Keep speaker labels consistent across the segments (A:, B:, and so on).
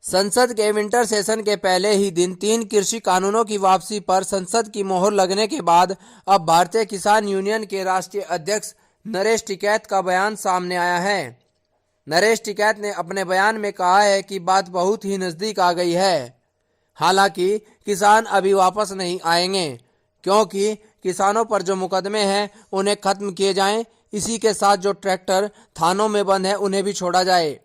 A: संसद के winter session के पहले ही दिन 3 कृषि कानूनों की वापसी पर संसद की मोहर लगने के बाद अब भारतीय किसान यूनियन के राष्ट्रीय अध्यक्ष नरेश टिकैत का बयान सामने आया है। नरेश टिकैत ने अपने बयान में कहा है कि बात बहुत ही नजदीक आ गई है। हालांकि किसान अभी वापस नहीं आएंगे, क्योंकि किसानों पर जो मुकदमे हैं उन्हें खत्म किए जाएं। इसी के साथ जो ट्रैक्टर थानों में बंद है उन्हें भी छोड़ा जाए।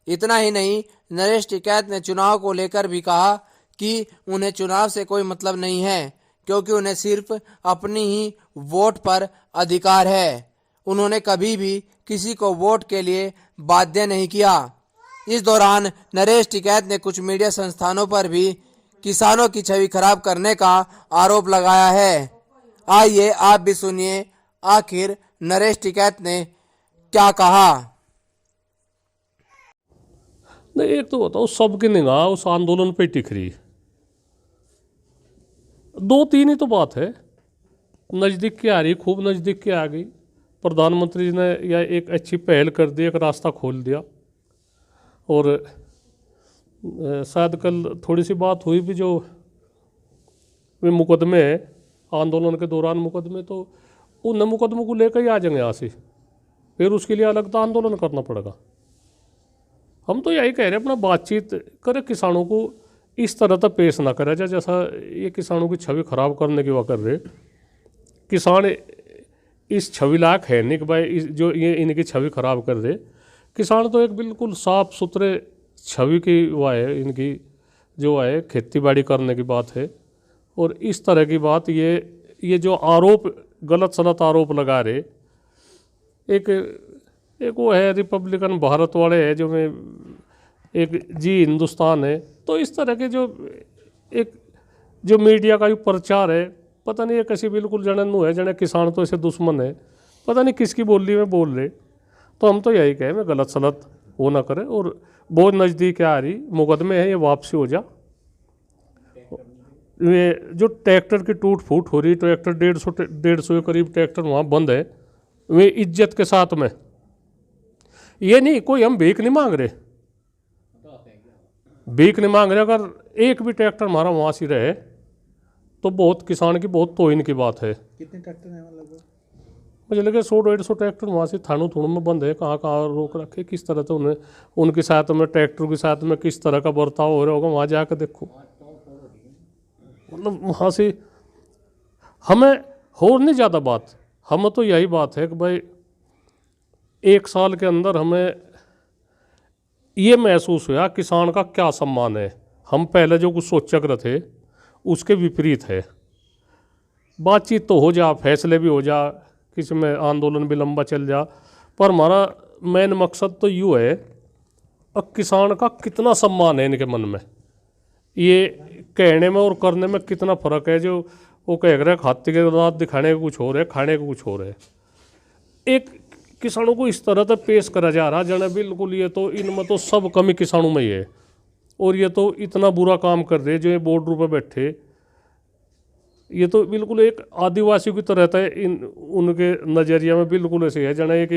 A: इतना ही नहीं, नरेश टिकैत ने चुनाव को लेकर भी कहा कि उन्हें चुनाव से कोई मतलब नहीं है, क्योंकि उन्हें सिर्फ अपनी ही वोट पर अधिकार है। उन्होंने कभी भी किसी को वोट के लिए बाध्य नहीं किया। इस दौरान नरेश टिकैत ने कुछ मीडिया संस्थानों पर भी किसानों की छवि खराब करने का आरोप लगाया है। आइए आप भी सुनिए आखिर नरेश टिकैत ने क्या कहा।
B: नहीं, एक तो बताओ, सबकी निगाह उस आंदोलन पे टिक रही। 2-3 ही तो बात है, नज़दीक की आ रही, खूब नज़दीक की आ गई। प्रधानमंत्री जी ने या एक अच्छी पहल कर दी, एक रास्ता खोल दिया। और शायद कल थोड़ी सी बात हुई भी, जो वे मुकदमे हैं आंदोलन के दौरान मुकदमे, तो उन मुकदमों को लेकर ही आ जाएंगे यहाँ से, फिर उसके लिए अलग तो आंदोलन करना पड़ेगा। हम तो यही कह रहे हैं, अपना बातचीत करे, किसानों को इस तरह तक पेश ना करे जैसा ये किसानों की छवि खराब करने की वह कर रहे। किसान इस छवि लायक है नहीं कि भाई जो ये इनकी छवि खराब कर दे। किसान तो एक बिल्कुल साफ सुथरे छवि की वह है, इनकी जो है खेती बाड़ी करने की बात है। और इस तरह की बात, ये जो आरोप, गलत सलत आरोप लगा रहे, एक वो है रिपब्लिकन भारत वाले है, जो में एक जी हिंदुस्तान है। तो इस तरह के जो मीडिया का जो प्रचार है, पता नहीं ये कैसी बिल्कुल जननु है, जने किसान तो ऐसे दुश्मन है, पता नहीं किसकी बोली में बोल रहे। तो हम तो यही कहें, मैं गलत सलत वो ना करे। और बहुत नज़दीक आ रही, मुकदमे हैं, ये वापसी हो जा। ये जो ट्रैक्टर की टूट फूट हो रही, ट्रैक्टर 150 के करीब ट्रैक्टर वहाँ बंद है, वे इज्जत के साथ में, ये नहीं कोई हम भीख नहीं मांग रहे, भीख नहीं मांग रहे। अगर एक भी ट्रैक्टर हमारा वहाँ से रहे तो बहुत किसान की बहुत तोहिन की बात है।
C: कितने ट्रैक्टर हैं लगभग?
B: मुझे लगे 100-150 ट्रैक्टर वहाँ से थानों थुणों में बंद है, कहाँ कहाँ रोक रखे, किस तरह से उन्हें, उनके साथ में, ट्रैक्टर के साथ में किस तरह का बर्ताव हो रहा होगा, वहाँ जाकर देखो। मतलब वहाँ से हमें और नहीं ज़्यादा बात, हमें तो यही बात है कि भाई 1 साल के अंदर हमें ये महसूस हुआ किसान का क्या सम्मान है। हम पहले जो कुछ सोचा कर थे उसके विपरीत है। बातचीत तो हो जा, फैसले भी हो जा, किसी में आंदोलन भी लंबा चल जा, पर हमारा मेन मकसद तो यूँ है, अब किसान का कितना सम्मान है इनके मन में, ये कहने में और करने में कितना फ़र्क है। जो वो कह रहे हैं खाते के दांत दिखाने का कुछ और है, खाने का कुछ और है। एक किसानों को इस तरह से पेश करा जा रहा जने बिल्कुल ये तो इनमें तो सब कमी किसानों में ही है, और ये तो इतना बुरा काम कर रहे जो ये बॉर्डर पर बैठे, ये तो बिल्कुल एक आदिवासी की तरह है। उनके नज़रिया में बिल्कुल ऐसे है जने कि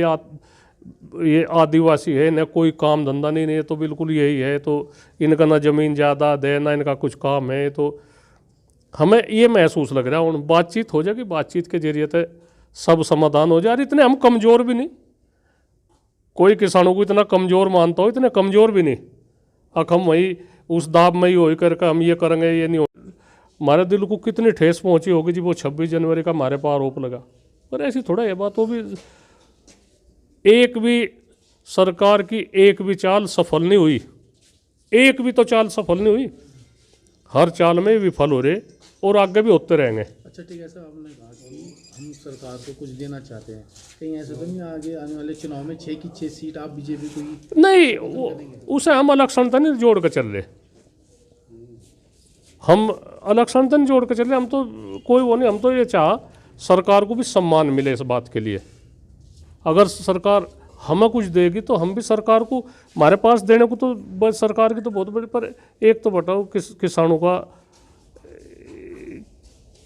B: ये आदिवासी है, इन्हें कोई काम धंधा नहीं, ये तो बिल्कुल यही है, तो इनका ना ज़मीन ज़्यादा दे ना इनका कुछ काम है। तो हमें ये महसूस लग रहा है, उन बातचीत हो जाएगी, बातचीत के जरिए से सब समाधान हो जाए। इतने हम कमज़ोर भी नहीं, कोई किसानों को इतना कमज़ोर मानता हो, इतने कमज़ोर भी नहीं। अब हम वही उस दाब में ही हो करके हम ये करेंगे, ये नहीं हो। हमारे दिल को कितनी ठेस पहुंची होगी जी वो 26 जनवरी का हमारे पर आरोप लगा। पर ऐसी थोड़ा ये बात, वो भी एक भी सरकार की एक भी चाल सफल नहीं हुई, एक भी तो चाल सफल नहीं हुई, हर चाल में विफल हो रहे और आगे भी होते रहेंगे।
C: अच्छा ठीक है सर, आपने कहा कि हम सरकार को कुछ देना चाहते हैं, कहीं ऐसा तो नहीं आगे आने वाले चुनाव में 6 की 6 सीट आप बीजेपी को ही
B: नहीं, उसे हम इलेक्शन तक नहीं जोड़ कर चल रहे, हम इलेक्शन तक नहीं जोड़ कर चल रहे। हम तो कोई वो नहीं, हम तो ये चाह सरकार को भी सम्मान मिले इस बात के लिए। अगर सरकार हमें कुछ देगी तो हम भी सरकार को, हमारे पास देने को तो बस सरकार की तो बहुत बड़ी, पर एक तो बताओ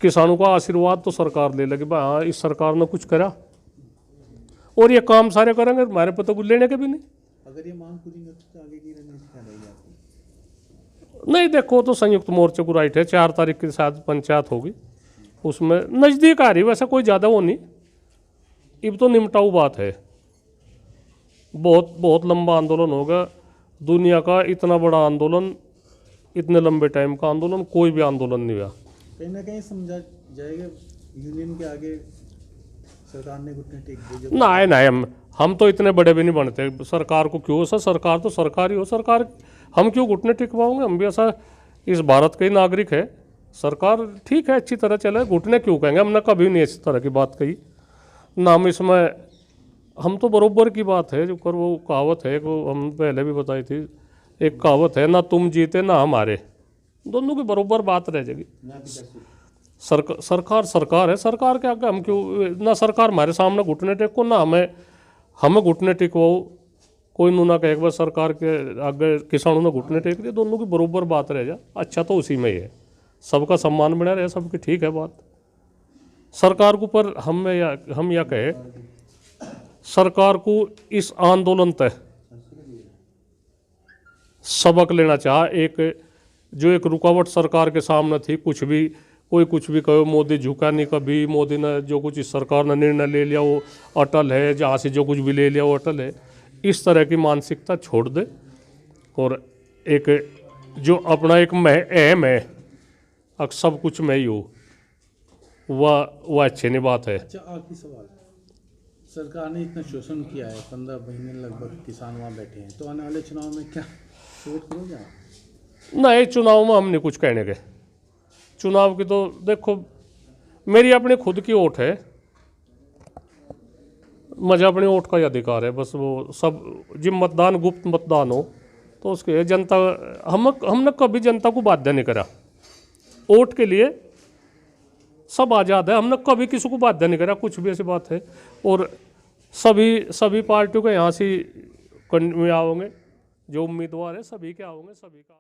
B: किसानों का आशीर्वाद तो सरकार ले लगे, भाई हाँ इस सरकार ने कुछ करा, और ये काम सारे करेंगे, हमारे पे तो कुछ लेने के भी नहीं।
C: अगर ये मांग पूरी नहीं होती तो आगे की रणनीति क्या रहेगी आपकी?
B: नहीं देखो, तो संयुक्त मोर्चे को राइट है, 4 तारीख के साथ पंचायत होगी, उसमें नज़दीक आ रही, वैसे कोई ज़्यादा वो नहीं, अब तो निमटाऊ बात है। बहुत बहुत लंबा आंदोलन होगा, दुनिया का इतना बड़ा आंदोलन, इतने लंबे टाइम का आंदोलन कोई भी आंदोलन नहीं हुआ।
C: कहीं ना कहीं समझा जाएगा यूनियन के आगे सरकार ने घुटने टेक दिए।
B: ना ना, हम तो इतने बड़े भी नहीं बनते, सरकार को क्यों, सर सरकार तो सरकार ही हो, सरकार हम क्यों घुटने टिकवाओगे, हम भी ऐसा इस भारत के ही नागरिक है, सरकार ठीक है अच्छी तरह चले, घुटने क्यों कहेंगे, हमने कभी नहीं इस तरह की बात कही ना हम इसमें, हम तो बरोबर की बात है जो कर, वो कहावत है, वो हम पहले भी बताई थी, एक कहावत है, ना तुम जीते ना हमारे, दोनों की बरोबर बात रह जाएगी। सरकार सरकार है, सरकार के आगे हम क्यों, ना सरकार हमारे सामने घुटने टेको ना हमें घुटने टिकवाओ, कोई ना कहे एक बार सरकार के आगे किसानों ने घुटने टेक दिए, दोनों की बरोबर बात रह जा, अच्छा तो उसी में ही है, सबका सम्मान बना रहे, सबकी ठीक है बात। सरकार को पर हम या कहे, सरकार को इस आंदोलन तय सबक लेना चाह, एक रुकावट सरकार के सामने थी, कोई कुछ भी कहो, मोदी झुका नहीं कभी, मोदी ने जो कुछ इस सरकार ने निर्णय ले लिया वो अटल है, जहाँ से जो कुछ भी ले लिया वो अटल है, इस तरह की मानसिकता छोड़ दे, और एक जो अपना एक मैं अहम है, अब सब कुछ मैं ही हूँ, वह अच्छी नहीं बात है।
C: अच्छा, आखिरी सवाल, सरकार ने इतना शोषण किया है, 15 महीने लगभग किसान वहाँ बैठे हैं, तो आने वाले चुनाव में क्या वोट करोगे आप?
B: नहीं, चुनाव में हम नहीं कुछ कहने के, चुनाव की तो देखो मेरी अपनी खुद की वोट है, मुझे अपनी वोट का ही अधिकार है, बस वो सब जब मतदान गुप्त मतदान हो तो उसके जनता, हमने कभी जनता को बाध्य नहीं करा, वोट के लिए सब आज़ाद है, हमने कभी किसी को बाध्य नहीं करा, कुछ भी ऐसी बात है। और सभी पार्टियों के यहाँ से में आओगे, जो उम्मीदवार है सभी के आओगे, सभी का